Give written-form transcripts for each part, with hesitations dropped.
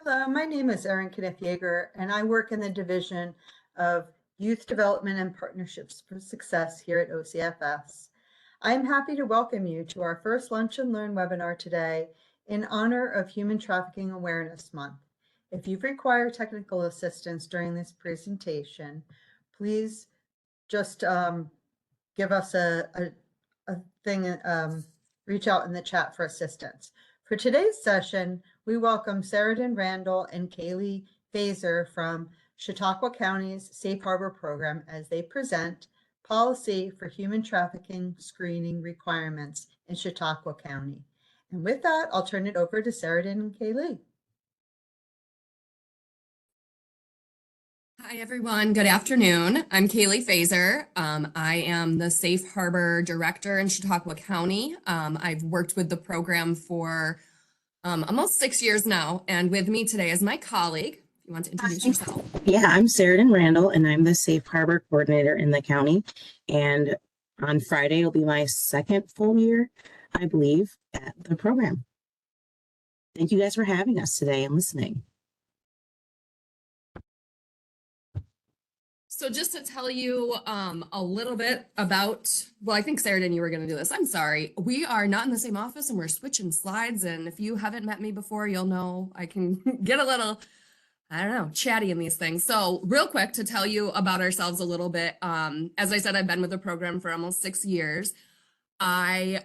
Hello, my name is Erin Kniff-Yeager, and I work in the Division of Youth Development and Partnerships for Success here at OCFS. I am happy to welcome you to our first Lunch and Learn webinar today in honor of Human Trafficking Awareness Month. If you require technical assistance during this presentation, please just give us a thing, reach out in the chat for assistance. For today's session, we welcome Sheridan Randall and Kaylee Fazer from Chautauqua County's Safe Harbor program as they present Policy for Human Trafficking Screening Requirements in Chautauqua County. And with that, I'll turn it over to Sheridan and Kaylee. Hi, everyone. Good afternoon. I'm Kaylee Fazer. I am the Safe Harbor Director in Chautauqua County. I've worked with the program for almost 6 years now. And with me today is my colleague. If you want to introduce yourself. Yeah, I'm Sheridan Randall, and I'm the Safe Harbor Coordinator in the county. And on Friday will be my second full year, I believe, at the program. Thank you guys for having us today and listening. So just to tell you a little bit about, well, I think Sheridan, you were going to do this. I'm sorry. We are not in the same office and we're switching slides. And if you haven't met me before, you'll know I can get a little, I don't know, chatty in these things. So real quick to tell you about ourselves a little bit. As I said, I've been with the program for almost 6 years. I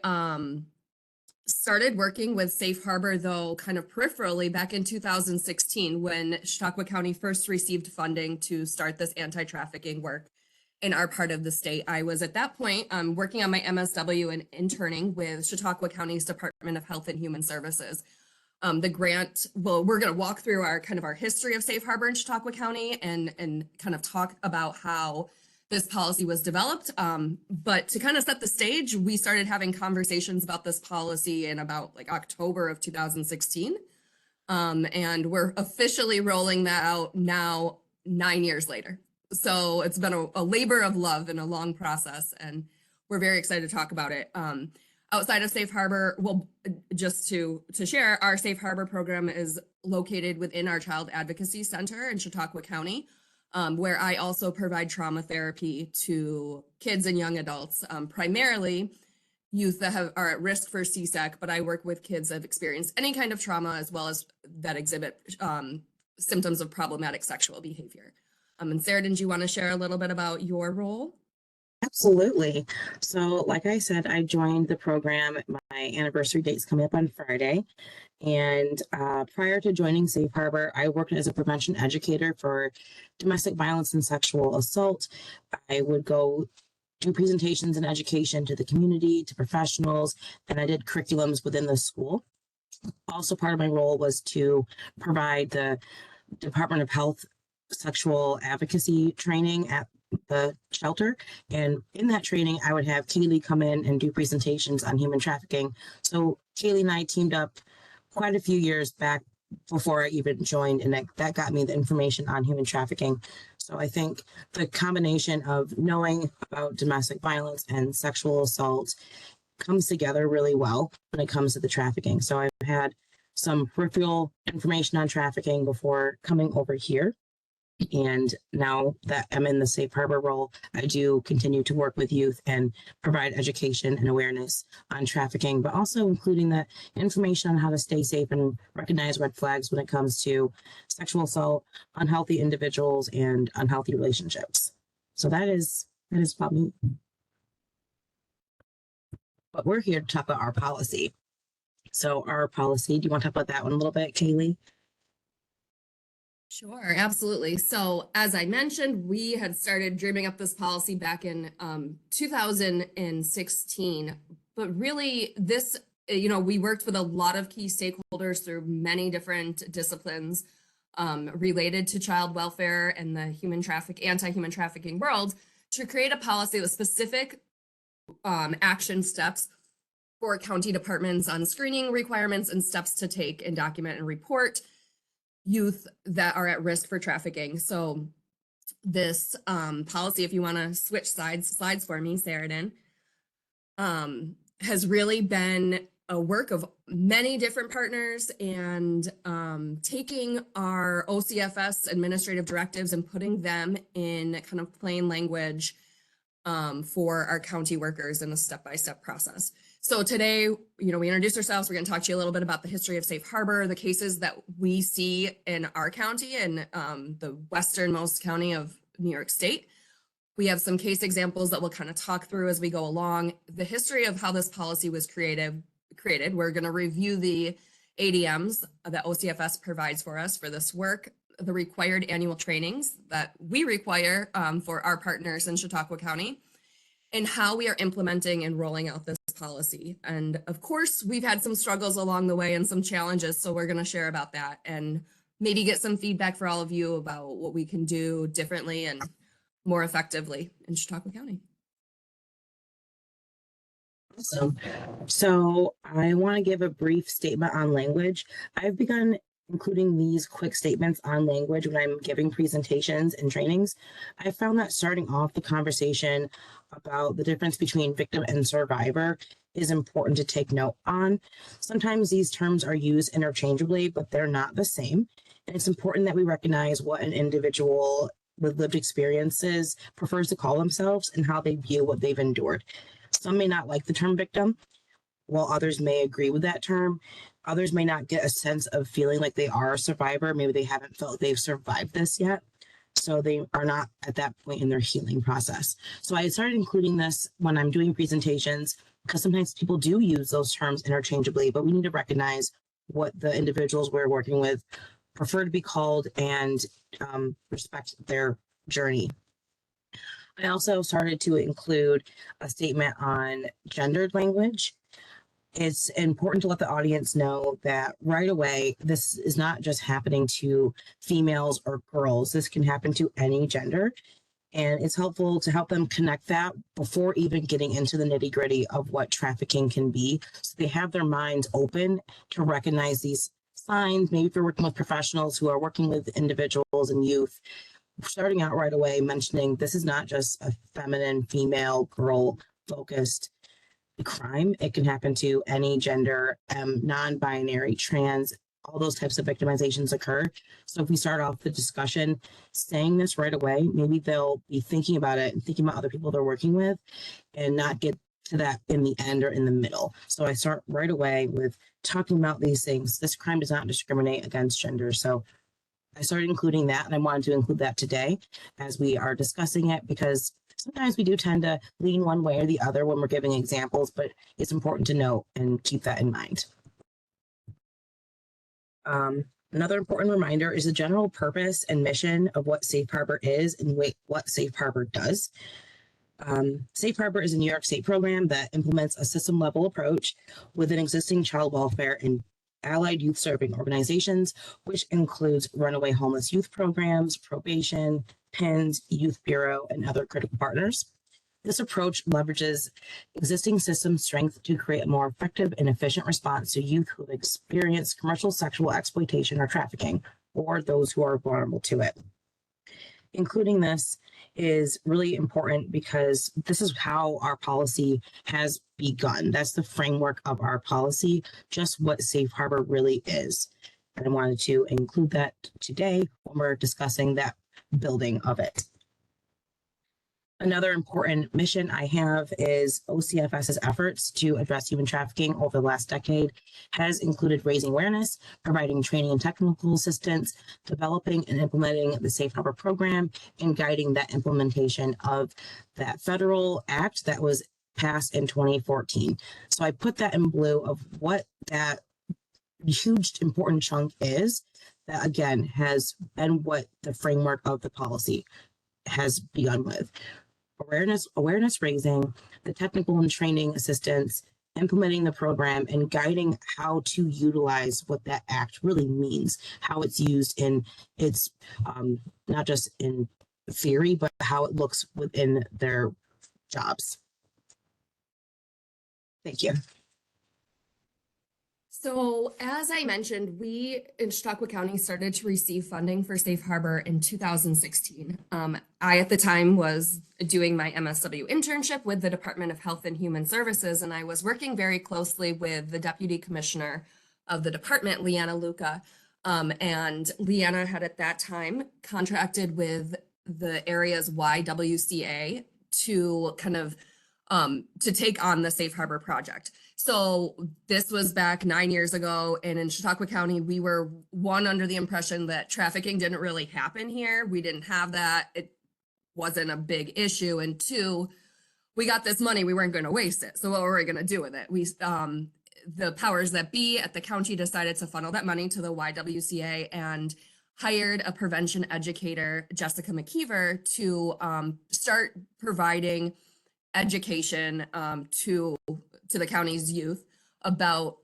started working with Safe Harbor, though, kind of peripherally back in 2016 when Chautauqua County first received funding to start this anti-trafficking work in our part of the state. I was at that point working on my MSW and interning with Chautauqua County's Department of Health and Human Services. The grant, well, we're going to walk through our history of Safe Harbor in Chautauqua County and kind of talk about how this policy was developed. But to kind of set the stage, we started having conversations about this policy in about October of 2016. And we're officially rolling that out now 9 years later. So it's been a labor of love and a long process, and we're very excited to talk about it. Outside of Safe Harbor, well, just to share, our Safe Harbor program is located within our Child Advocacy Center in Chautauqua County, where I also provide trauma therapy to kids and young adults, primarily youth that are at risk for CSEC, but I work with kids that have experienced any kind of trauma as well as that exhibit symptoms of problematic sexual behavior. And Sheridan, do you want to share a little bit about your role? Absolutely. So like I said, I joined the program. My anniversary date's coming up on Friday. And prior to joining Safe Harbor, I worked as a prevention educator for domestic violence and sexual assault. I would go do presentations and education to the community, to professionals, and I did curriculums within the school. Also, part of my role was to provide the Department of Health sexual advocacy training at the shelter. And in that training, I would have Kaylee come in and do presentations on human trafficking. So Kaylee and I teamed up quite a few years back before I even joined, and that got me the information on human trafficking. So I think the combination of knowing about domestic violence and sexual assault comes together really well when it comes to the trafficking. So I've had some peripheral information on trafficking before coming over here. And now that I'm in the Safe Harbor role, I do continue to work with youth and provide education and awareness on trafficking, but also including the information on how to stay safe and recognize red flags when it comes to sexual assault, unhealthy individuals, and unhealthy relationships. So that is about me. But we're here to talk about our policy. So our policy, do you want to talk about that one a little bit, Kaylee? Sure, absolutely. So as I mentioned, we had started dreaming up this policy back in 2016, but really this, we worked with a lot of key stakeholders through many different disciplines related to child welfare and the anti-human trafficking world to create a policy with specific action steps for county departments on screening requirements and steps to take and document and report youth that are at risk for trafficking. So this policy, if you want to switch slides for me, Sheridan, has really been a work of many different partners and taking our OCFS administrative directives and putting them in kind of plain language for our county workers in a step-by-step process. So today, you know, we introduced ourselves. We're going to talk to you a little bit about the history of Safe Harbor, the cases that we see in our county and the westernmost county of New York State. We have some case examples that we'll kind of talk through as we go along. The history of how this policy was created. We're going to review the ADMs that OCFS provides for us for this work, the required annual trainings that we require for our partners in Chautauqua County, and how we are implementing and rolling out this policy. And of course, we've had some struggles along the way and some challenges, so we're going to share about that and maybe get some feedback for all of you about what we can do differently and more effectively in Chautauqua County. Awesome. So I want to give a brief statement on language. I've begun including these quick statements on language when I'm giving presentations and trainings. I found that starting off the conversation about the difference between victim and survivor is important to take note on. Sometimes these terms are used interchangeably, but they're not the same. And it's important that we recognize what an individual with lived experiences prefers to call themselves and how they view what they've endured. Some may not like the term victim, while others may agree with that term. Others may not get a sense of feeling like they are a survivor. Maybe they haven't felt they've survived this yet. So they are not at that point in their healing process. So I started including this when I'm doing presentations because sometimes people do use those terms interchangeably, but we need to recognize what the individuals we're working with prefer to be called and respect their journey. I also started to include a statement on gendered language. It's important to let the audience know that right away, this is not just happening to females or girls. This can happen to any gender. And it's helpful to help them connect that before even getting into the nitty-gritty of what trafficking can be. So they have their minds open to recognize these signs. Maybe if you're working with professionals who are working with individuals and youth, starting out right away mentioning this is not just a feminine, female, girl focused crime. It can happen to any gender, non-binary, trans, all those types of victimizations occur. So if we start off the discussion saying this right away, maybe they'll be thinking about it and thinking about other people they're working with and not get to that in the end or in the middle. So I start right away with talking about these things. This crime does not discriminate against gender. So I started including that, and I wanted to include that today as we are discussing it, because sometimes we do tend to lean one way or the other when we're giving examples, but it's important to note and keep that in mind. Another important reminder is the general purpose and mission of what Safe Harbor is and what Safe Harbor does. Safe Harbor is a New York State program that implements a system-level approach with an existing child welfare and allied youth serving organizations, which includes runaway homeless youth programs, probation, PINS, Youth Bureau, and other critical partners. This approach leverages existing system strength to create a more effective and efficient response to youth who have experienced commercial sexual exploitation or trafficking, or those who are vulnerable to it. Including this is really important because this is how our policy has begun. That's the framework of our policy, just what Safe Harbor really is. And I wanted to include that today when we're discussing that building of it. Another important mission I have is OCFS's efforts to address human trafficking over the last decade has included raising awareness, providing training and technical assistance, developing and implementing the Safe Harbor program, and guiding that implementation of that federal act that was passed in 2014. So I put that in blue of what that huge important chunk is that, again, has been what the framework of the policy has begun with. Awareness raising, the technical and training assistance, implementing the program, and guiding how to utilize what that act really means, how it's used in its, not just in theory, but how it looks within their jobs. Thank you. So as I mentioned, we in Chautauqua County started to receive funding for Safe Harbor in 2016. I, at the time, was doing my MSW internship with the Department of Health and Human Services, and I was working very closely with the Deputy Commissioner of the department, Leanna Luca. And Leanna had at that time contracted with the area's YWCA to kind of to take on the Safe Harbor project. So this was back 9 years ago, and in Chautauqua County, we were under the impression that trafficking didn't really happen here. We didn't have that. It wasn't a big issue. And two, we got this money, we weren't going to waste it. So what were we going to do with it? The powers that be at the county decided to funnel that money to the YWCA and hired a prevention educator, Jessica McKeever, to start providing education to the county's youth about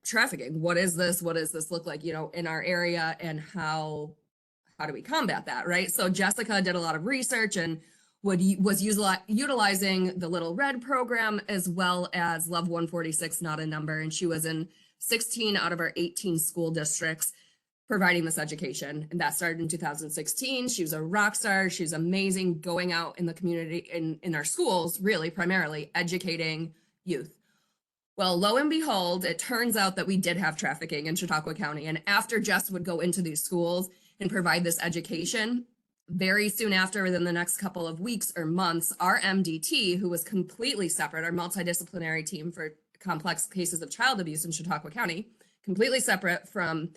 trafficking. What is this? What does this look like, in our area, and how do we combat that, right? So Jessica did a lot of research and was utilizing the Little Red program as well as Love 146, Not a Number, and she was in 16 out of our 18 school districts providing this education. And that started in 2016. She was a rock star. She's amazing, going out in the community, in our schools, really primarily educating youth. Well, lo and behold, it turns out that we did have trafficking in Chautauqua County. And after Jess would go into these schools and provide this education, very soon after, within the next couple of weeks or months, our MDT, who was completely separate, our multidisciplinary team for complex cases of child abuse in Chautauqua County, completely separate from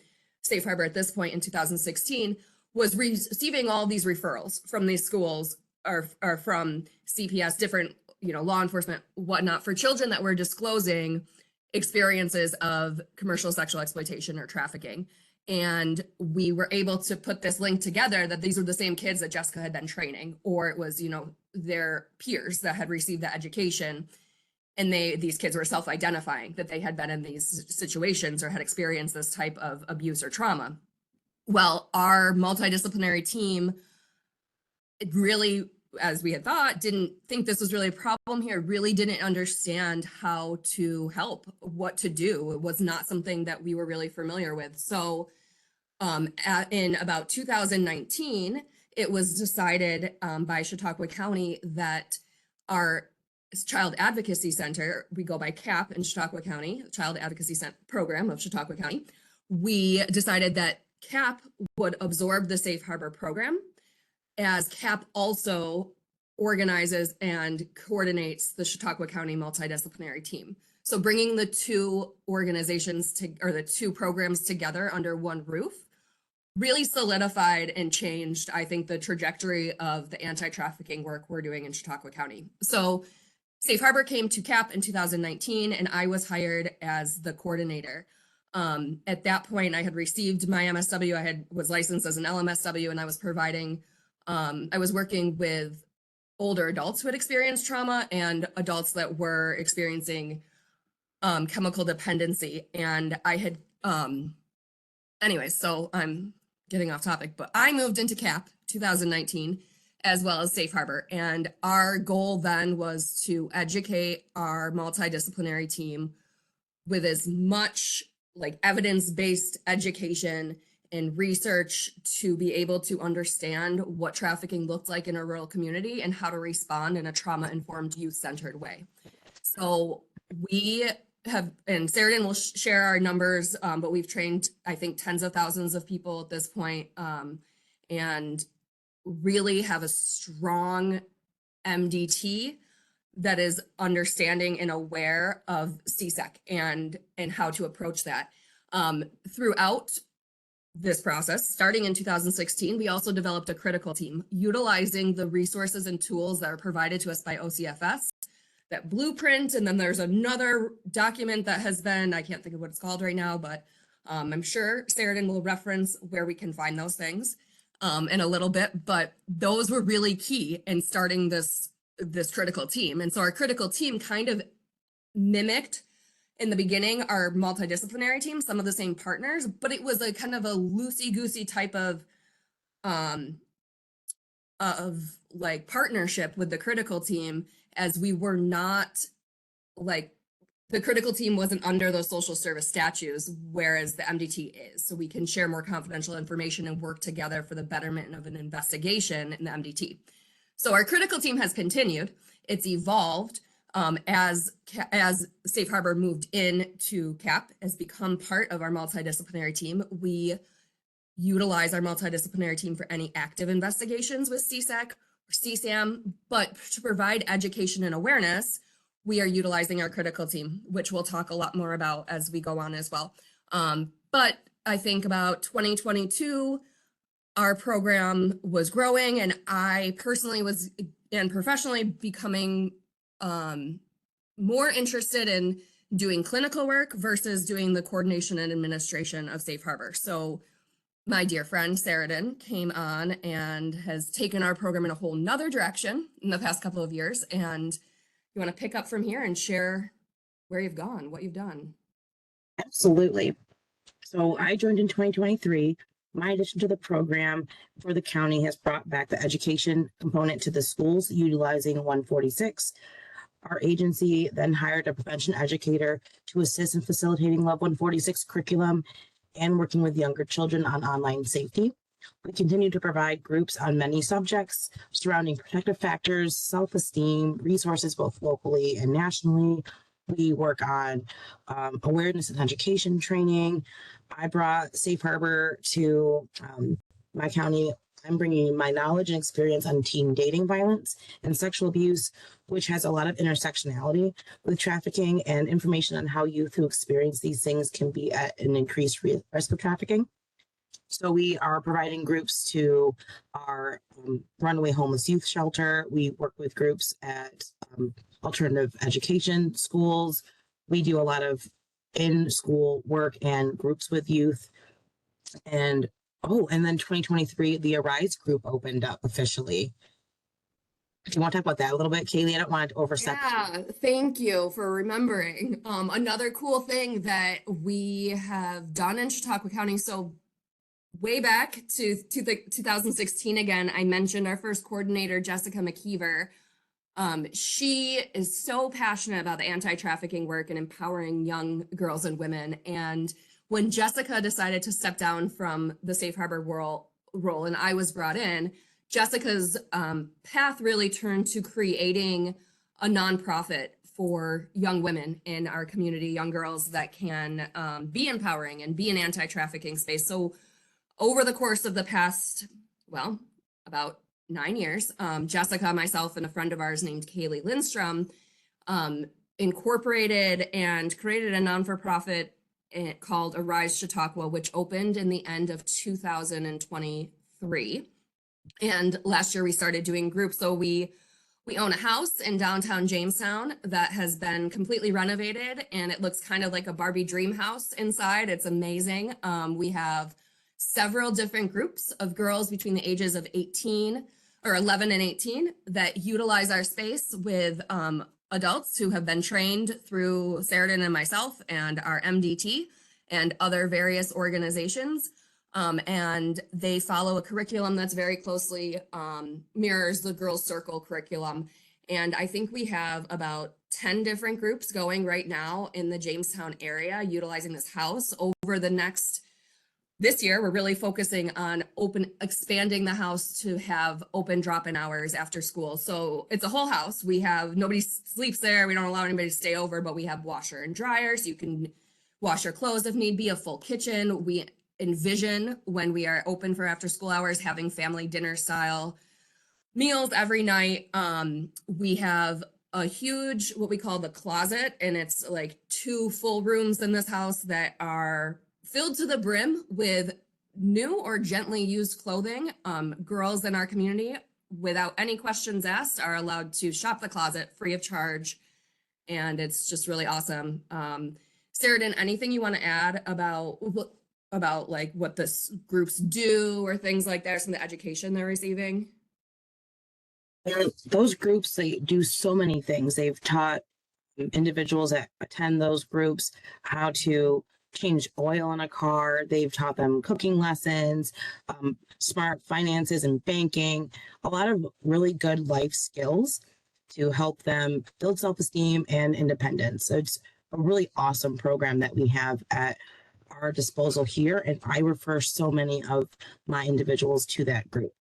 Safe Harbor at this point in 2016, was receiving all these referrals from these schools or from CPS, different, law enforcement, whatnot, for children that were disclosing experiences of commercial sexual exploitation or trafficking. And we were able to put this link together that these were the same kids that Jessica had been training, or it was, their peers that had received the education. And these kids were self-identifying that they had been in these situations or had experienced this type of abuse or trauma. Well, our multidisciplinary team, it really, as we had thought, didn't think this was really a problem here, really didn't understand how to help, what to do. It was not something that we were really familiar with. So in about 2019, it was decided by Chautauqua County that our Child Advocacy Center, we go by CAP in Chautauqua County, Child Advocacy Center program of Chautauqua County, we decided that CAP would absorb the Safe Harbor program, as CAP also organizes and coordinates the Chautauqua County multidisciplinary team. So bringing the two organizations or the two programs together under one roof really solidified and changed, I think, the trajectory of the anti-trafficking work we're doing in Chautauqua County. So Safe Harbor came to CAP in 2019, and I was hired as the coordinator. At that point, I had received my MSW. I was licensed as an LMSW, and I was providing, I was working with older adults who had experienced trauma and adults that were experiencing chemical dependency. And I had, anyways, so I'm getting off topic, but I moved into CAP 2019 as well as Safe Harbor. And our goal then was to educate our multidisciplinary team with as much evidence-based education and research to be able to understand what trafficking looked like in a rural community and how to respond in a trauma-informed, youth-centered way. So we have, and Sheridan will share our numbers, but we've trained, I think, tens of thousands of people at this point, and really have a strong MDT that is understanding and aware of CSEC and how to approach that. Throughout this process, starting in 2016, we also developed a critical team utilizing the resources and tools that are provided to us by OCFS, that blueprint. And then there's another document that has been, I can't think of what it's called right now, but I'm sure Sheridan will reference where we can find those things in a little bit, but those were really key in starting this critical team. And so our critical team kind of mimicked in the beginning our multidisciplinary team, some of the same partners, but it was a kind of a loosey-goosey type of partnership with the critical team, as we were not the critical team wasn't under those social service statutes, whereas the MDT is. So we can share more confidential information and work together for the betterment of an investigation in the MDT. So our critical team has continued. It's evolved as Safe Harbor moved into CAP, has become part of our multidisciplinary team. We utilize our multidisciplinary team for any active investigations with CSAC or CSAM, but to provide education and awareness, we are utilizing our critical team, which we'll talk a lot more about as we go on as well. But I think about 2022, our program was growing, and I personally was and professionally becoming more interested in doing clinical work versus doing the coordination and administration of Safe Harbor. So my dear friend Saradin came on and has taken our program in a whole nother direction in the past couple of years. And you want to pick up from here and share where you've gone, what you've done? Absolutely. So I joined in 2023. My addition to the program for the county has brought back the education component to the schools utilizing 146. Our agency then hired a prevention educator to assist in facilitating Love 146 curriculum and working with younger children on online safety. We continue to provide groups on many subjects surrounding protective factors, self-esteem, resources both locally and nationally. We work on awareness and education training. I brought Safe Harbor to my county. I'm bringing my knowledge and experience on teen dating violence and sexual abuse, which has a lot of intersectionality with trafficking and information on how youth who experience these things can be at an increased risk of trafficking. So we are providing groups to our runaway homeless youth shelter. We work with groups at alternative education schools. We do a lot of in-school work and groups with youth. And then 2023, the Arise group opened up officially. Do you want to talk about that a little bit, Kaylee? I don't want to overstep. Yeah, thank you for remembering. Another cool thing that we have done in Chautauqua County. So way back to 2016, again, I mentioned our first coordinator, Jessica McKeever. She is so passionate about the anti-trafficking work and empowering young girls and women. And when Jessica decided to step down from the Safe Harbor role and I was brought in, Jessica's path really turned to creating a nonprofit for young women in our community, young girls that can be empowering and be in anti-trafficking space. So over the course of the past, about 9 years, Jessica, myself, and a friend of ours named Kaylee Lindstrom incorporated and created a non-for-profit called Arise Chautauqua, which opened in the end of 2023. And last year we started doing groups. So we own a house in downtown Jamestown that has been completely renovated, and it looks kind of like a Barbie dream house inside. It's amazing. We have several different groups of girls between the ages of 11 and 18 that utilize our space with adults who have been trained through Saradin and myself and our MDT and other various organizations. And they follow a curriculum that's very closely mirrors the Girls Circle curriculum. And I think we have about 10 different groups going right now in the Jamestown area utilizing this house. Over this year, we're really focusing on expanding the house to have open drop-in hours after school. So it's a whole house. Nobody sleeps there. We don't allow anybody to stay over, but we have washer and dryer, so you can wash your clothes if need be, a full kitchen. We envision when we are open for after school hours, having family dinner style meals every night. We have a huge, what we call the closet, and it's like 2 full rooms in this house that are filled to the brim with new or gently used clothing. Girls in our community, without any questions asked, are allowed to shop the closet free of charge. And it's just really awesome. Saradin, anything you want to add about like what the groups do or things like that, or some of the education they're receiving? Those groups, they do so many things. They've taught individuals that attend those groups how to change oil in a car. They've taught them cooking lessons, smart finances and banking, a lot of really good life skills to help them build self-esteem and independence. So it's a really awesome program that we have at our disposal here. And I refer so many of my individuals to that group.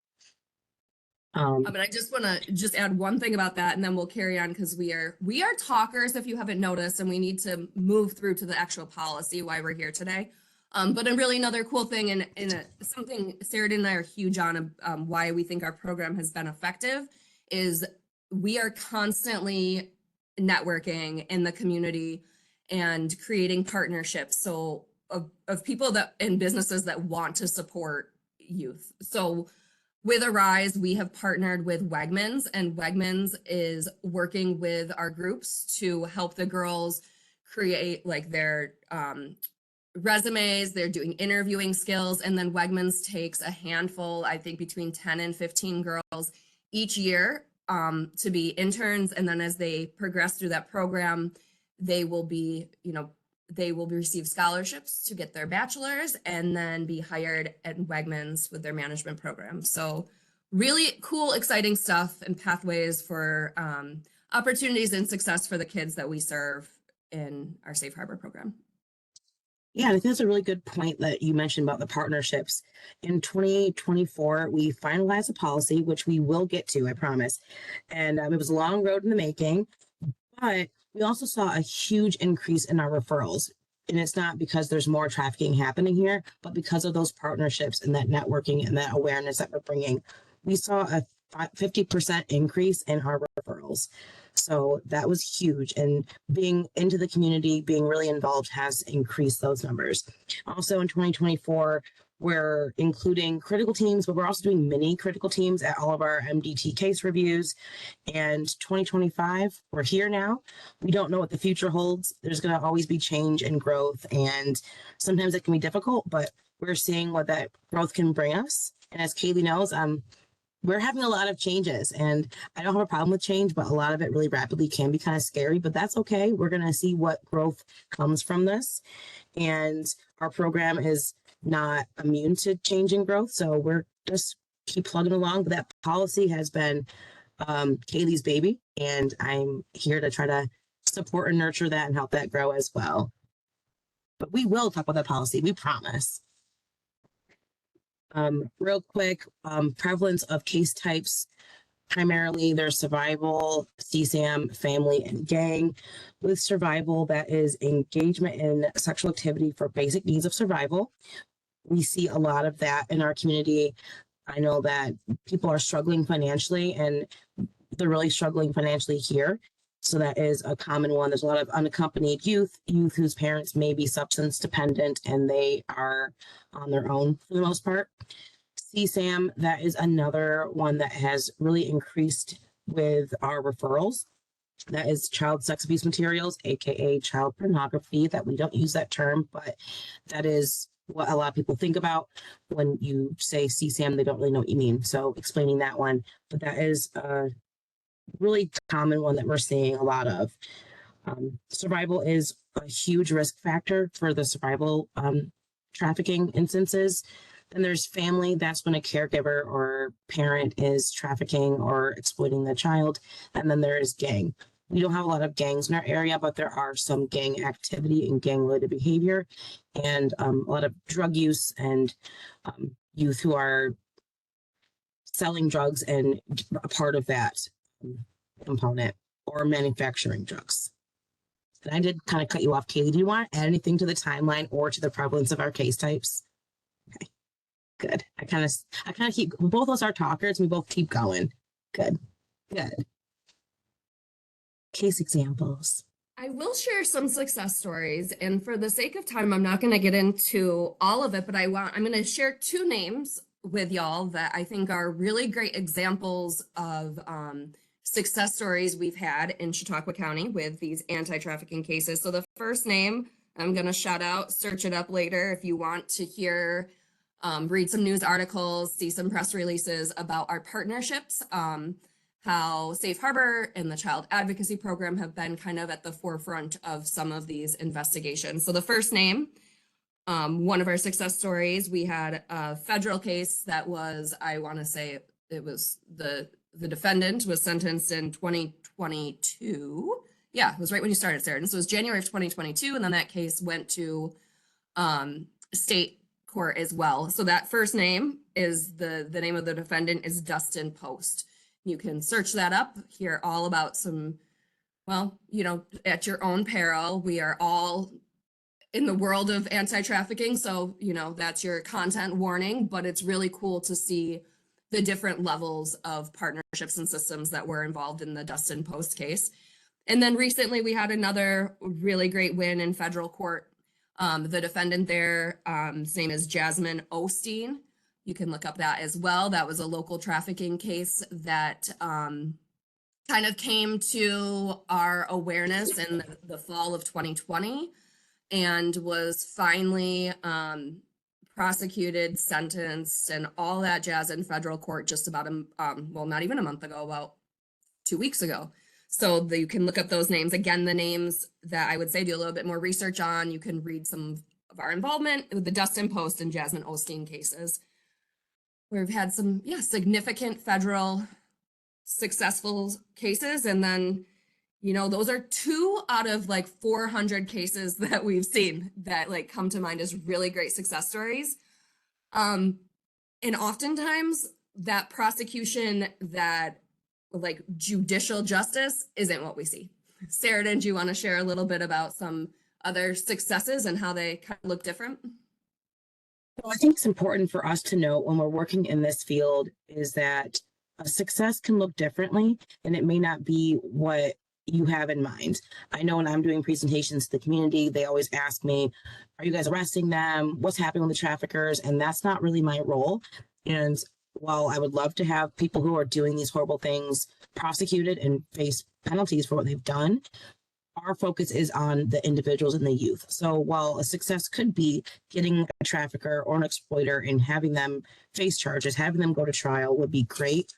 But I just want to just add one thing about that, and then we'll carry on because we are talkers, if you haven't noticed, and we need to move through to the actual policy why we're here today. But really another cool thing and something Sarah and I are huge on why we think our program has been effective is we are constantly networking in the community and creating partnerships. So of people that and businesses that want to support youth. So with Arise, we have partnered with Wegmans, and Wegmans is working with our groups to help the girls create like their resumes. They're doing interviewing skills, and then Wegmans takes a handful, I think between 10 and 15 girls each year to be interns. And then as they progress through that program, they will be, they will receive scholarships to get their bachelor's and then be hired at Wegmans with their management program. So really cool, exciting stuff and pathways for opportunities and success for the kids that we serve in our Safe Harbor program. Yeah, I think that's a really good point that you mentioned about the partnerships. In 2024, we finalized a policy, which we will get to, I promise. And it was a long road in the making, but we also saw a huge increase in our referrals. And it's not because there's more trafficking happening here, but because of those partnerships and that networking and that awareness that we're bringing. We saw a 50% increase in our referrals. So that was huge. And being into the community, being really involved has increased those numbers. Also in 2024, we're including critical teams, but we're also doing mini critical teams at all of our MDT case reviews. And 2025, we're here now. We don't know what the future holds. There's going to always be change and growth. And sometimes it can be difficult, but we're seeing what that growth can bring us. And as Kaylee knows, we're having a lot of changes, and I don't have a problem with change, but a lot of it really rapidly can be kind of scary, but that's okay. We're going to see what growth comes from this. And our program is not immune to change and growth. So we're just keep plugging along. But that policy has been Kaylee's baby, and I'm here to try to support and nurture that and help that grow as well. But we will talk about that policy, we promise. Real quick, prevalence of case types, primarily there's survival, CSAM, family, and gang. With survival, that is engagement in sexual activity for basic needs of survival. We see a lot of that in our community. I know that people are struggling financially, and they're really struggling financially here. So that is a common one. There's a lot of unaccompanied youth whose parents may be substance dependent and they are on their own for the most part. CSAM, that is another one that has really increased with our referrals. That is child sex abuse materials, aka child pornography. That we don't use that term, but that is what a lot of people think about when you say CSAM. They don't really know what you mean. So explaining that one, but that is really common one that we're seeing a lot of. Survival is a huge risk factor for the survival trafficking instances. Then there's family. That's when a caregiver or parent is trafficking or exploiting the child. And then there is gang. We don't have a lot of gangs in our area, but there are some gang activity and gang-related behavior, and a lot of drug use and youth who are selling drugs and a part of that component or manufacturing drugs. And I did kind of cut you off, Kaylee. Do you want to add anything to the timeline or to the prevalence of our case types? Okay, good. I kind of keep, both of us are talkers. We both keep going. Good. Case examples. I will share some success stories, and for the sake of time, I'm not going to get into all of it, but I'm going to share two names with y'all that I think are really great examples of success stories we've had in Chautauqua County with these anti-trafficking cases. So the first name I'm going to shout out, search it up later if you want to hear, read some news articles, see some press releases about our partnerships, how Safe Harbor and the Child Advocacy Program have been kind of at the forefront of some of these investigations. So the first name, one of our success stories, we had a federal case that was, I want to say it was the defendant was sentenced in 2022. Yeah, it was right when you started, Sarah. And so it was January of 2022, and then that case went to state court as well. So that first name is the name of the defendant is Dustin Post. You can search that up, hear all about some, well, you know, at your own peril. We are all in the world of anti-trafficking, so you know that's your content warning, but it's really cool to see the different levels of partnerships and systems that were involved in the Dustin Post case. And then recently we had another really great win in federal court. The defendant there, his name is Jasmine Osteen. You can look up that as well. That was a local trafficking case that kind of came to our awareness in the fall of 2020 and was finally prosecuted, sentenced, and all that jazz in federal court just about, well, not even a month ago, about 2 weeks ago. So you can look up those names. Again, the names that I would say do a little bit more research on. You can read some of our involvement with the Dustin Post and Jasmine Osteen cases. We've had some, significant federal successful cases. And then, you know, those are 2 out of like 400 cases that we've seen that like come to mind as really great success stories. And oftentimes that prosecution, that like judicial justice isn't what we see. Sarah, did you want to share a little bit about some other successes and how they kind of look different? Well, I think it's important for us to know when we're working in this field is that a success can look differently and it may not be what you have in mind. I know when I'm doing presentations to the community, they always ask me, are you guys arresting them? What's happening with the traffickers? And that's not really my role. And while I would love to have people who are doing these horrible things prosecuted and face penalties for what they've done, our focus is on the individuals and the youth. So while a success could be getting a trafficker or an exploiter and having them face charges, having them go to trial would be great.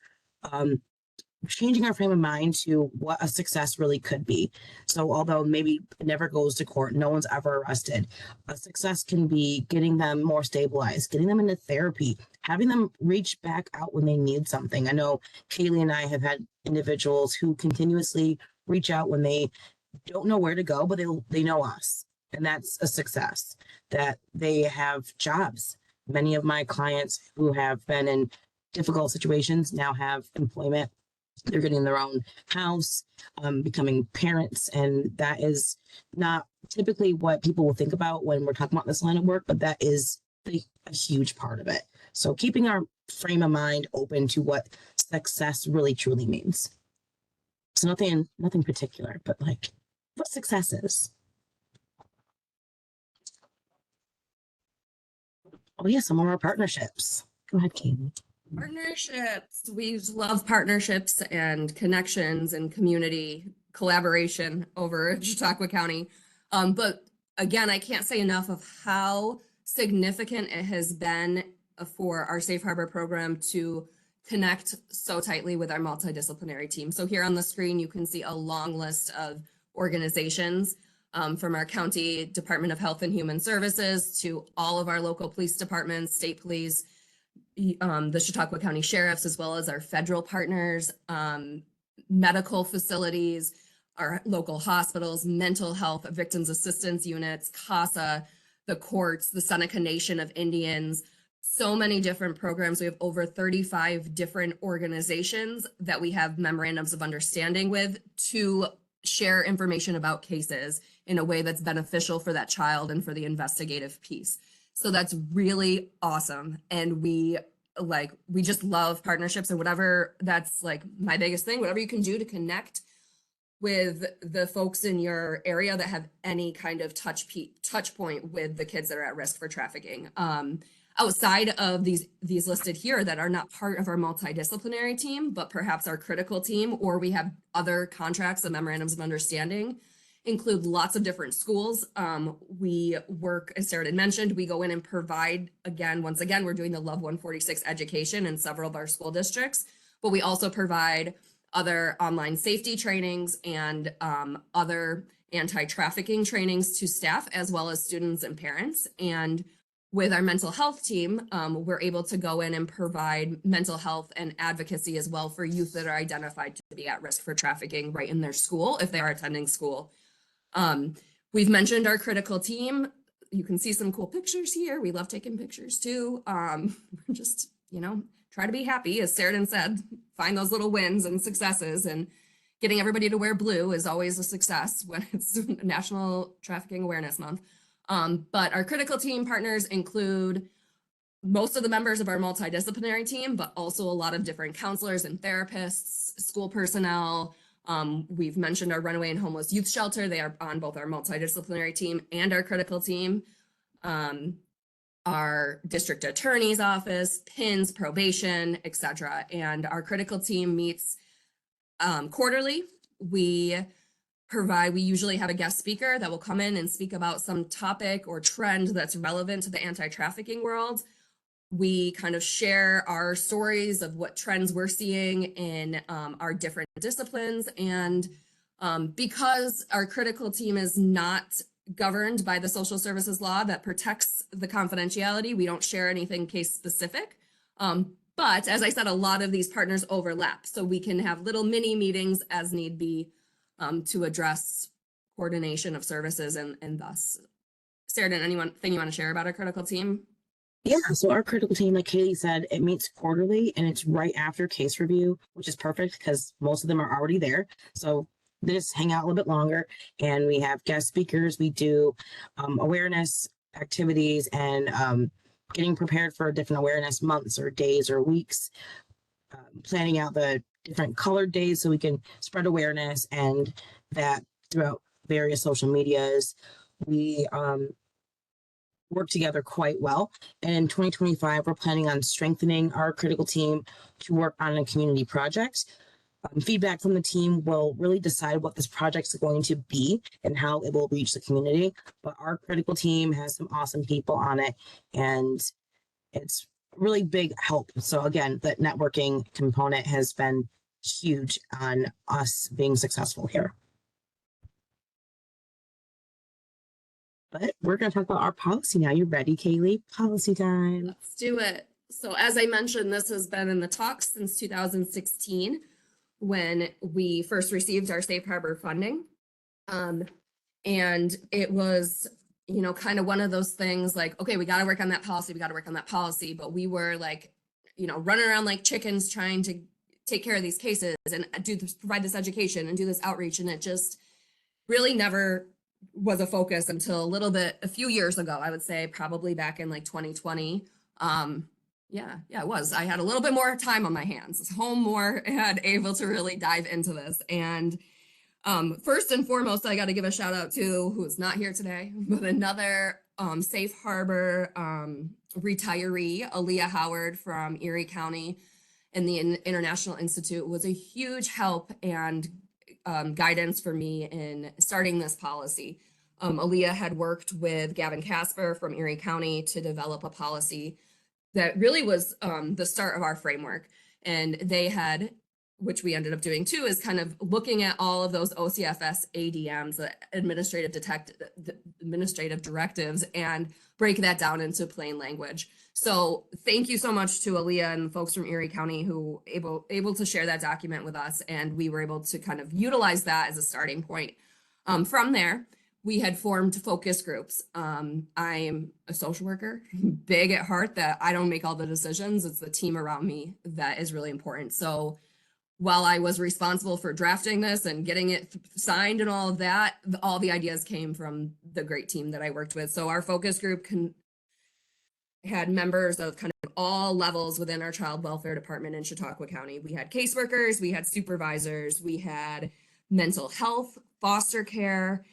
Changing our frame of mind to what a success really could be. So although maybe it never goes to court, no one's ever arrested, a success can be getting them more stabilized, getting them into therapy, having them reach back out when they need something. I know Kaylee and I have had individuals who continuously reach out when they don't know where to go, but they know us. And that's a success, that they have jobs. Many of my clients who have been in difficult situations now have employment. They're getting their own house, becoming parents. And that is not typically what people will think about when we're talking about this line of work, but that is a huge part of it. So keeping our frame of mind open to what success really truly means. So nothing particular, but like what success is. Oh yeah, some of our partnerships. Go ahead, Katie. Partnerships. We love partnerships and connections and community collaboration over Chautauqua County. But again, I can't say enough of how significant it has been for our Safe Harbor program to connect so tightly with our multidisciplinary team. So here on the screen, you can see a long list of organizations from our county Department of Health and Human Services to all of our local police departments, state police, the Chautauqua County Sheriffs, as well as our federal partners, medical facilities, our local hospitals, mental health, victims assistance units, CASA, the courts, the Seneca Nation of Indians, so many different programs. We have over 35 different organizations that we have memorandums of understanding with to share information about cases in a way that's beneficial for that child and for the investigative piece. So that's really awesome. And we just love partnerships, and whatever, that's like my biggest thing, whatever you can do to connect with the folks in your area that have any kind of touch point with the kids that are at risk for trafficking. Outside of these listed here that are not part of our multidisciplinary team, but perhaps our critical team, or we have other contracts and memorandums of understanding, include lots of different schools. We work, as Sarah had mentioned, we go in and provide, once again, we're doing the Love 146 education in several of our school districts, but we also provide other online safety trainings and other anti-trafficking trainings to staff, as well as students and parents. And With our mental health team, we're able to go in and provide mental health and advocacy as well for youth that are identified to be at risk for trafficking right in their school if they are attending school. We've mentioned our critical team. You can see some cool pictures here. We love taking pictures too. Just, try to be happy, as Sheridan said, find those little wins and successes, and getting everybody to wear blue is always a success when it's National Trafficking Awareness Month. But our critical team partners include most of the members of our multidisciplinary team, but also a lot of different counselors and therapists, school personnel. We've mentioned our runaway and homeless youth shelter. They are on both our multidisciplinary team and our critical team. Our district attorney's office, PINS, probation, etc. And our critical team meets quarterly. We usually have a guest speaker that will come in and speak about some topic or trend that's relevant to the anti-trafficking world. We kind of share our stories of what trends we're seeing in our different disciplines. And because our critical team is not governed by the social services law that protects the confidentiality, we don't share anything case specific. But as I said, a lot of these partners overlap. So we can have little mini meetings as need be to address coordination of services and thus. Sheridan, anything you want to share about our critical team? Yeah, so our critical team, like Kaylee said, it meets quarterly and it's right after case review, which is perfect because most of them are already there. So they just hang out a little bit longer, and we have guest speakers. We do awareness activities and getting prepared for different awareness months or days or weeks, planning out the different colored days so we can spread awareness, and that throughout various social medias. We work together quite well. And in 2025, we're planning on strengthening our critical team to work on a community project. Feedback from the team will really decide what this project is going to be and how it will reach the community. But our critical team has some awesome people on it, and it's really big help. So again, the networking component has been huge on us being successful here. But we're going to talk about our policy now. You ready, Kaylee? Policy time. Let's do it. So as I mentioned, this has been in the talks since 2016 when we first received our Safe Harbor funding. And it was, kind of one of those things like, okay, we got to work on that policy. We got to work on that policy. But we were like, running around like chickens trying to take care of these cases and provide this education and do this outreach. And it just really never was a focus until a few years ago, I would say probably back in like 2020. Yeah, it was. I had a little bit more time on my hands, home more, and able to really dive into this. And first and foremost, I got to give a shout out to who is not here today, but another Safe Harbor retiree, Aaliyah Howard from Erie County, and the International Institute was a huge help and guidance for me in starting this policy. Aaliyah had worked with Gavin Casper from Erie County to develop a policy that really was the start of our framework. And they had, which we ended up doing too, is kind of looking at all of those OCFS ADMs, the administrative directives, and break that down into plain language. So thank you so much to Aaliyah and folks from Erie County who able to share that document with us. And we were able to kind of utilize that as a starting point. From there, we had formed focus groups. I am a social worker, big at heart that I don't make all the decisions. It's the team around me that is really important. So while I was responsible for drafting this and getting it signed and all of that, all the ideas came from the great team that I worked with. So our focus group had members of kind of all levels within our child welfare department in Chautauqua County. We had caseworkers, we had supervisors, we had mental health, foster care.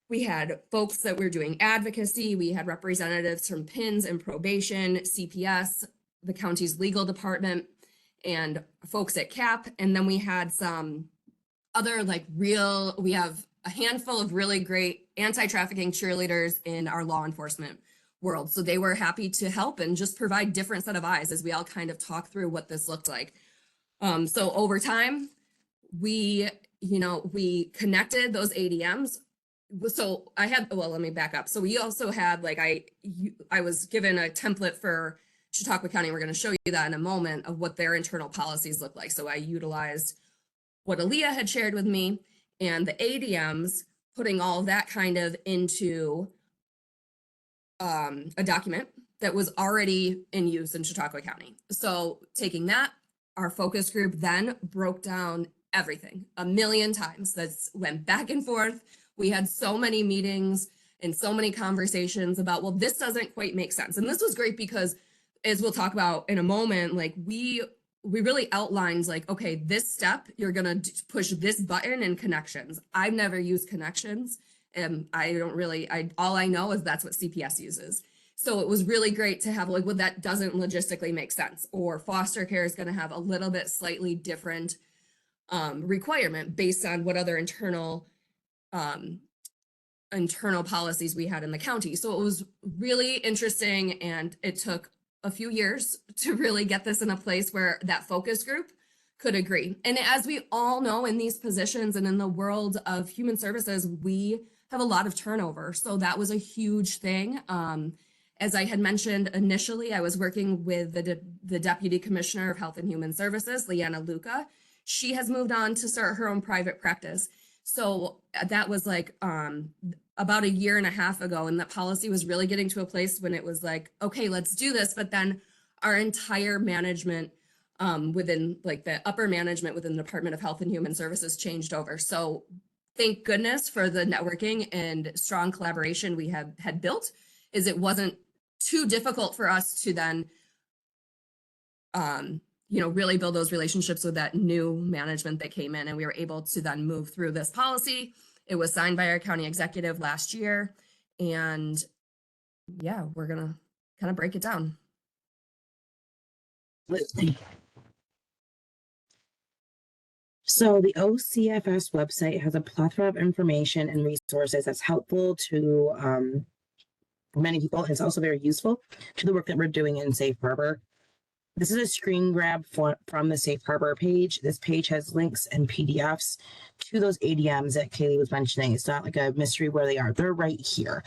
We had folks that were doing advocacy. We had representatives from PINS and probation, CPS, the county's legal department, and folks at CAP. And then we had some other we have a handful of really great anti-trafficking cheerleaders in our law enforcement world. So they were happy to help and just provide different set of eyes as we all kind of talk through what this looked like. So over time, we connected those ADMs. so I had, well, let me back up. So we also had like, I was given a template for Chautauqua County. We're going to show you that in a moment of what their internal policies look like. So I utilized what Aaliyah had shared with me and the ADMs, putting all of that kind of into a document that was already in use in Chautauqua County. So taking that, our focus group then broke down everything a million times. That's went back and forth. We had so many meetings and so many conversations about, well, this doesn't quite make sense. And this was great because, as we'll talk about in a moment, like we really outlined like, okay, this step, you're gonna push this button in connections. I've never used connections, and I don't really, all I know is that's what CPS uses. So it was really great to have like, well, that doesn't logistically make sense, or foster care is gonna have a little bit slightly different requirement based on what other internal policies we had in the county. So it was really interesting, and it took a few years to really get this in a place where that focus group could agree. And as we all know, in these positions and in the world of human services, we have a lot of turnover. So that was a huge thing. As I had mentioned initially, I was working with the Deputy Commissioner of Health and Human Services, Leanna Luca. She has moved on to start her own private practice. So that was like about a year and a half ago, and that policy was really getting to a place when it was like, okay, let's do this. But then our entire management within like the upper management within the Department of Health and Human Services changed over. So thank goodness for the networking and strong collaboration we had built, is it wasn't too difficult for us to then really build those relationships with that new management that came in, and we were able to then move through this policy. It was signed by our county executive last year, and yeah, we're gonna kind of break it down. So the OCFS website has a plethora of information and resources that's helpful to many people. It's also very useful to the work that we're doing in Safe Harbor. This is a screen grab from the Safe Harbor page. This page has links and PDFs to those ADMs that Kaylee was mentioning. It's not like a mystery where they are. They're right here.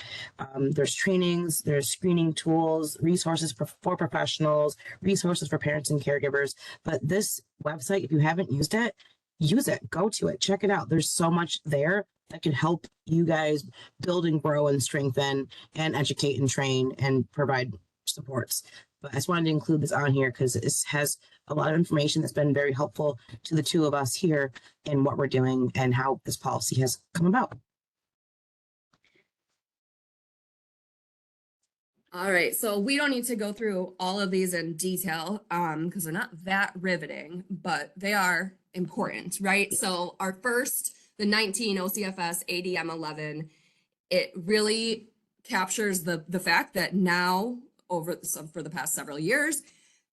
There's trainings, there's screening tools, resources for professionals, resources for parents and caregivers. But this website, if you haven't used it, use it. Go to it. Check it out. There's so much there that can help you guys build and grow and strengthen and educate and train and provide supports. But I just wanted to include this on here because this has a lot of information that's been very helpful to the two of us here in what we're doing and how this policy has come about. All right, so we don't need to go through all of these in detail because they're not that riveting, but they are important, right? So our first, the 19 OCFS ADM 11, it really captures the fact that now, for the past several years,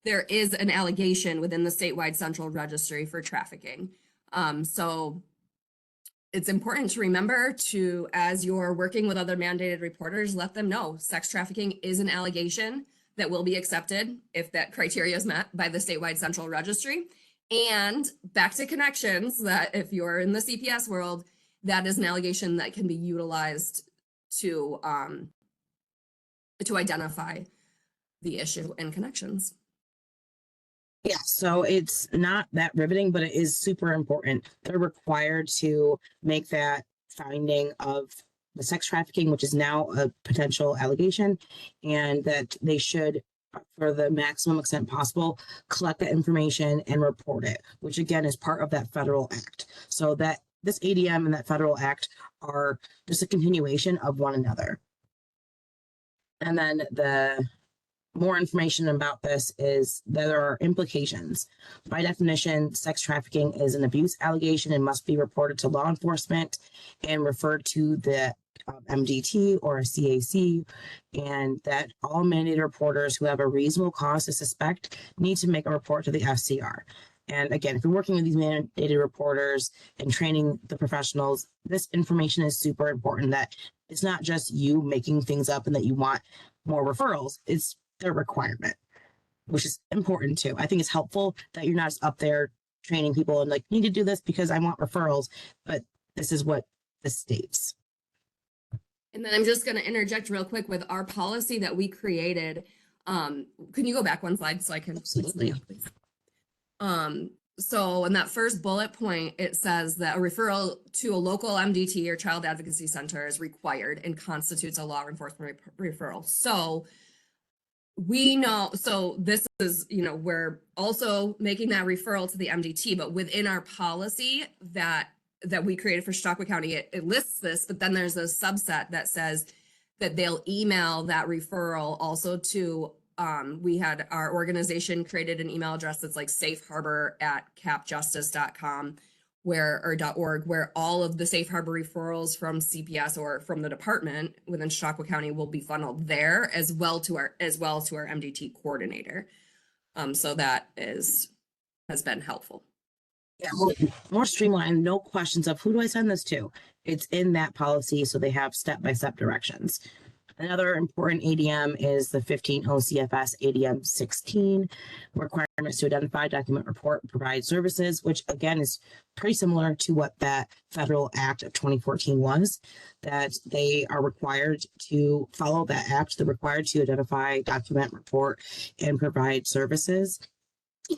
there is an allegation within the statewide central registry for trafficking. So it's important to remember to, as you're working with other mandated reporters, let them know sex trafficking is an allegation that will be accepted if that criteria is met by the statewide central registry. And back to connections, that if you're in the CPS world, that is an allegation that can be utilized to identify the issue and connections. Yeah, so it's not that riveting, but it is super important. They're required to make that finding of the sex trafficking, which is now a potential allegation, and that they should, for the maximum extent possible, collect that information and report it, which again is part of that federal act. So that this ADM and that federal act are just a continuation of one another. And then the more information about this is that there are implications. By definition, sex trafficking is an abuse allegation and must be reported to law enforcement and referred to the MDT or a CAC, and that all mandated reporters who have a reasonable cause to suspect need to make a report to the FCR. And again, if you're working with these mandated reporters and training the professionals, this information is super important, that it's not just you making things up and that you want more referrals. It's their requirement, which is important too. I think it's helpful that you're not just up there training people and like, you need to do this because I want referrals, but this is what this states. And then I'm just going to interject real quick with our policy that we created. Can you go back one slide so I can? Absolutely. So in that first bullet point, it says that a referral to a local MDT or child advocacy center is required and constitutes a law enforcement referral. So we know, so this is, we're also making that referral to the MDT, but within our policy that we created for Chautauqua County, it lists this, but then there's a subset that says that they'll email that referral also to, we had our organization created an email address that's like safeharbor@capjustice.com or .org, where all of the safe harbor referrals from CPS or from the department within Chautauqua County will be funneled there as well to our MDT coordinator. So that has been helpful. Yeah, more streamlined, no questions of who do I send this to? It's in that policy, so they have step-by-step directions. Another important ADM is the 15 OCFS ADM 16 requirements to identify, document, report, provide services, which again is pretty similar to what that federal act of 2014 was, that they are required to follow that act. They're required to identify, document, report, and provide services.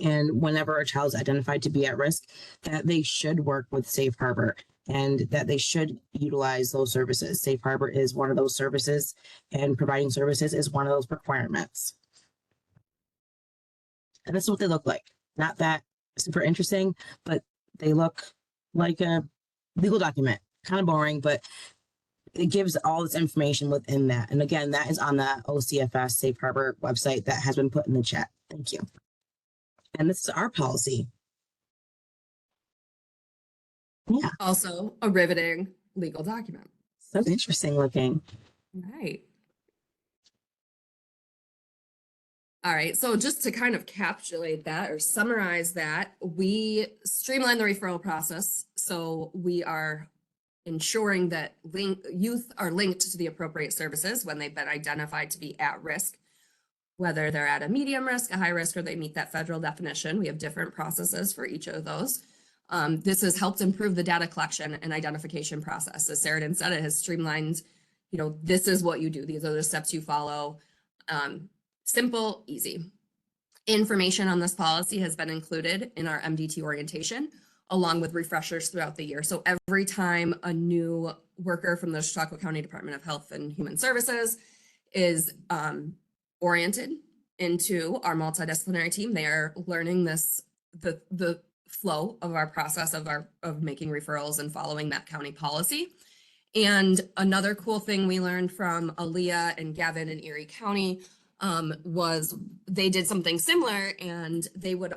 And whenever a child is identified to be at risk, that they should work with Safe Harbor and that they should utilize those services. Safe Harbor is one of those services, and providing services is one of those requirements. And this is what they look like. Not that super interesting, but they look like a legal document. Kind of boring, but it gives all this information within that. And again, that is on the OCFS Safe Harbor website that has been put in the chat. Thank you. And this is our policy. Yeah. Also a riveting legal document. So interesting looking. Right. All right. So just to kind of capsulate that or summarize that, we streamline the referral process. So we are ensuring that youth are linked to the appropriate services when they've been identified to be at risk, whether they're at a medium risk, a high risk, or they meet that federal definition. We have different processes for each of those. This has helped improve the data collection and identification process. As Sheridan said, it has streamlined, this is what you do. These are the steps you follow. Simple, easy. Information on this policy has been included in our MDT orientation, along with refreshers throughout the year. So every time a new worker from the Chautauqua County Department of Health and Human Services is oriented into our multidisciplinary team, they are learning the flow of our process of making referrals and following that county policy. And another cool thing we learned from Aaliyah and Gavin in Erie County was they did something similar, and they would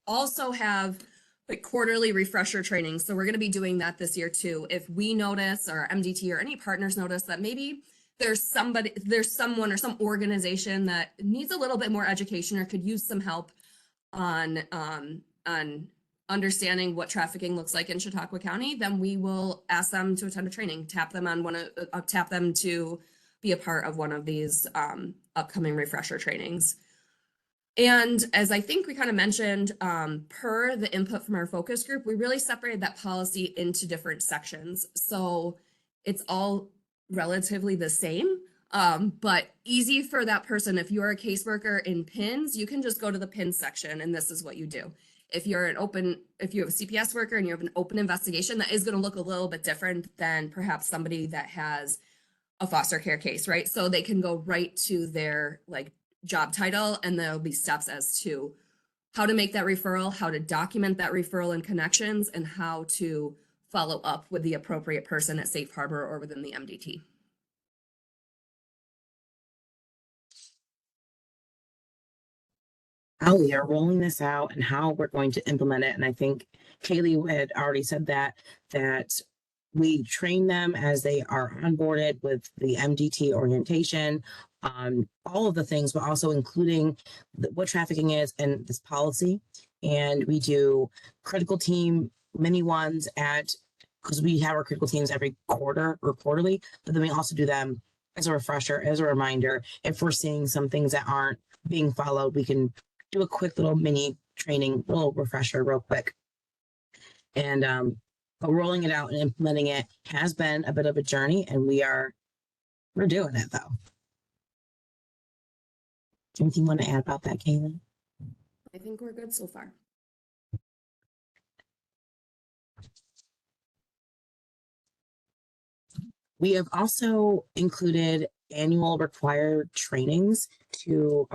also have like quarterly refresher training. So we're going to be doing that this year too. If we notice, or MDT or any partners notice that maybe there's someone or some organization that needs a little bit more education or could use some help on understanding what trafficking looks like in Chautauqua County, then we will ask them to attend a training, tap them to be a part of one of these upcoming refresher trainings. And as I think we kind of mentioned, per the input from our focus group, we really separated that policy into different sections. So it's all relatively the same, but easy for that person. If you're a caseworker in PINS, you can just go to the PINS section and this is what you do. If you have a CPS worker and you have an open investigation, that is going to look a little bit different than perhaps somebody that has a foster care case, right? So they can go right to their job title, and there'll be steps as to how to make that referral, how to document that referral and connections, and how to follow up with the appropriate person at Safe Harbor or within the MDT. How we are rolling this out and how we're going to implement it. And I think Kaylee had already said that we train them as they are onboarded with the MDT orientation, all of the things, but also including what trafficking is and this policy. And we do critical team mini ones because we have our critical teams every quarter or quarterly, but then we also do them as a refresher, as a reminder. If we're seeing some things that aren't being followed, we can do a quick little mini training, little refresher real quick. And but rolling it out and implementing it has been a bit of a journey, and we are we're doing it though. Anything you want to add about that, Kaylin? I think we're good so far. We have also included annual required trainings to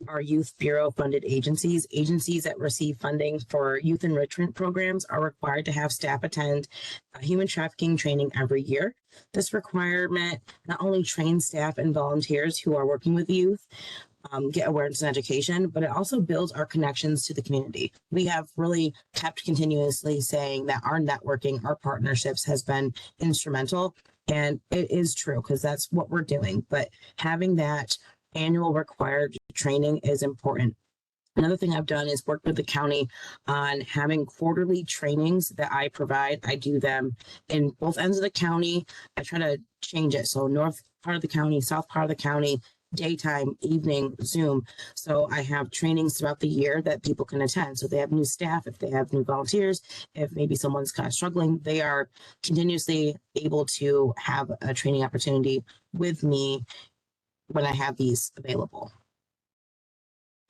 our Youth Bureau funded agencies. Agencies that receive funding for youth enrichment programs are required to have staff attend human trafficking training every year. This requirement not only trains staff and volunteers who are working with youth, get awareness and education, but it also builds our connections to the community. We have really kept continuously saying that our networking, our partnerships has been instrumental, and it is true because that's what we're doing. But having that annual required training is important. Another thing I've done is work with the county on having quarterly trainings that I provide. I do them in both ends of the county. I try to change it. So north part of the county, south part of the county, daytime, evening, Zoom. So I have trainings throughout the year that people can attend. So they have new staff, if they have new volunteers, if maybe someone's kind of struggling, they are continuously able to have a training opportunity with me when I have these available.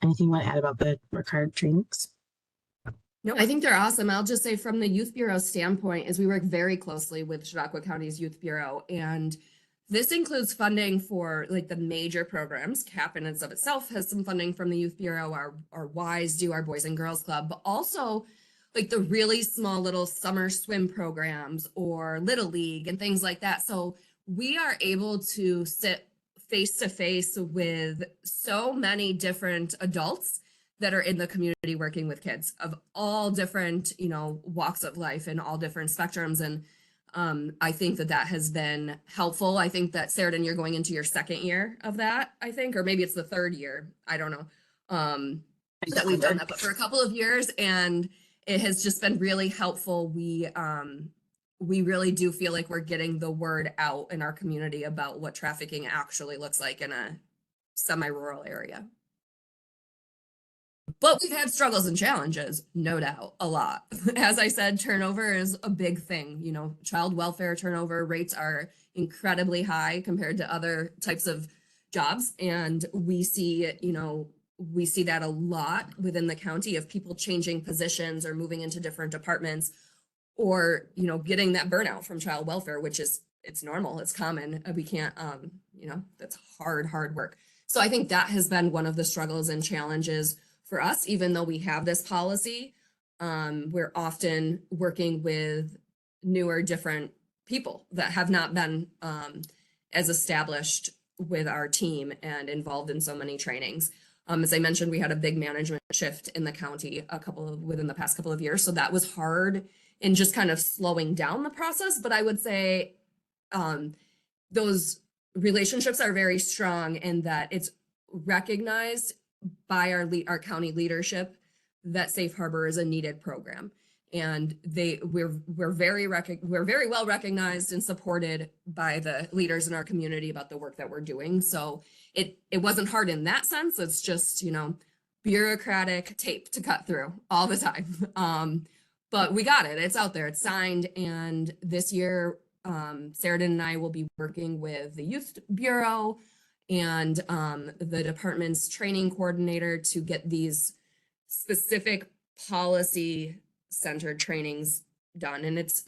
Anything you want to add about the required trainings? No, I think they're awesome. I'll just say from the Youth Bureau standpoint is we work very closely with Chautauqua County's Youth Bureau, and this includes funding for like the major programs. CAP in and of itself has some funding from the Youth Bureau, our WISE do, our Boys and Girls Club, but also like the really small little summer swim programs or Little League and things like that. So we are able to sit face to face with so many different adults that are in the community working with kids of all different, walks of life and all different spectrums. And I think that has been helpful. I think that, Sarah, you're going into your second year of that, I think, or maybe it's the third year. I don't know that we've done that, but for a couple of years, and it has just been really helpful. We really do feel like we're getting the word out in our community about what trafficking actually looks like in a semi-rural area. But we've had struggles and challenges, no doubt, a lot. As I said, turnover is a big thing. Child welfare turnover rates are incredibly high compared to other types of jobs. And we see that a lot within the county of people changing positions or moving into different departments or, getting that burnout from child welfare, which it's normal, it's common. We can't, that's hard work. So I think that has been one of the struggles and challenges for us, even though we have this policy. We're often working with newer, different people that have not been as established with our team and involved in so many trainings. As I mentioned, we had a big management shift in the county within the past couple of years. So that was hard in just kind of slowing down the process. But I would say those relationships are very strong in that it's recognized by our county leadership that Safe Harbor is a needed program, and we're very well recognized and supported by the leaders in our community about the work that we're doing. So it wasn't hard in that sense. It's just bureaucratic tape to cut through all the time. But we got it. It's out there. It's signed. And this year, Sarah and I will be working with the Youth Bureau and the department's training coordinator to get these specific policy-centered trainings done. And it's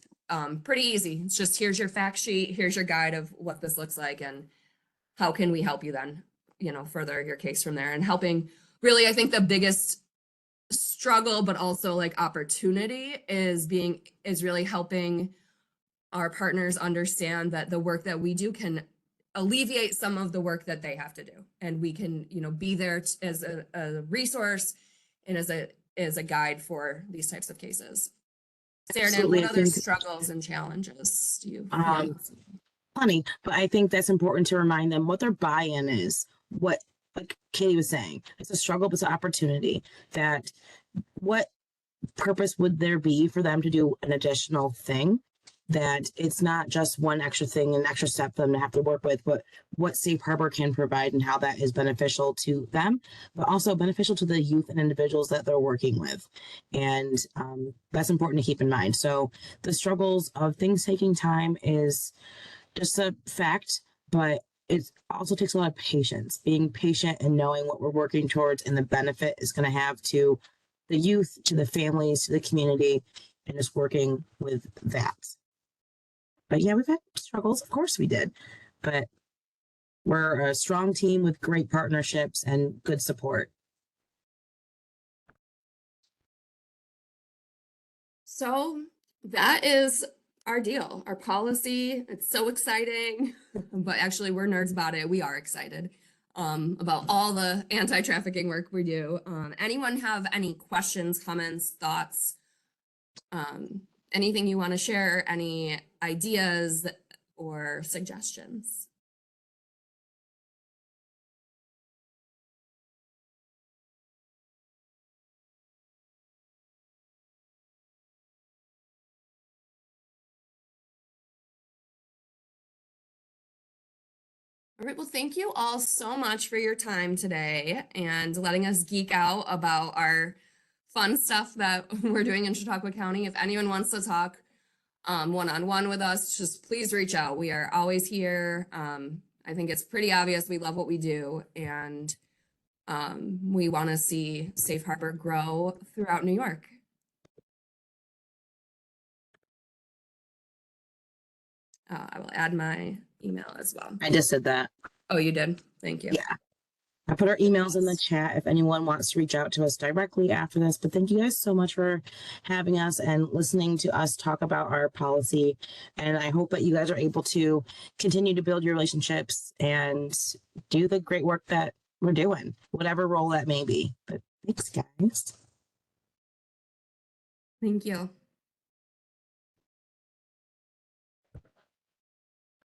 pretty easy. It's just, here's your fact sheet, here's your guide of what this looks like, and how can we help you then, further your case from there. And helping, really, I think the biggest struggle, but also like opportunity is really helping our partners understand that the work that we do can alleviate some of the work that they have to do, and we can be there as a resource and as a guide for these types of cases. Sarah, what other struggles and challenges do you funny, but I think that's important to remind them what their buy-in is. What, like Katie was saying, it's a struggle, but it's an opportunity. That what purpose would there be for them to do an additional thing? That it's not just one extra thing, an extra step for them to have to work with, but what Safe Harbor can provide and how that is beneficial to them, but also beneficial to the youth and individuals that they're working with. And that's important to keep in mind. So the struggles of things taking time is just a fact. but it also takes a lot of patience, being patient and knowing what we're working towards and the benefit is going to have to the youth, to the families, to the community, and just working with that. But yeah, we've had struggles. Of course we did. But we're a strong team with great partnerships and good support. So that is our deal, our policy. It's so exciting, but actually we're nerds about it. We are excited about all the anti-trafficking work we do. Anyone have any questions, comments, thoughts, anything you want to share, any ideas or suggestions? All right, well, thank you all so much for your time today and letting us geek out about our fun stuff that we're doing in Chautauqua County. If anyone wants to talk one-on-one with us, just please reach out. We are always here. I think it's pretty obvious we love what we do, and we want to see Safe Harbor grow throughout New York. I will add my email as well. I just said that. Oh, you did? Thank you. Yeah. I put our emails in the chat if anyone wants to reach out to us directly after this. But thank you guys so much for having us and listening to us talk about our policy. And I hope that you guys are able to continue to build your relationships and do the great work that we're doing, whatever role that may be. But thanks, guys. Thank you.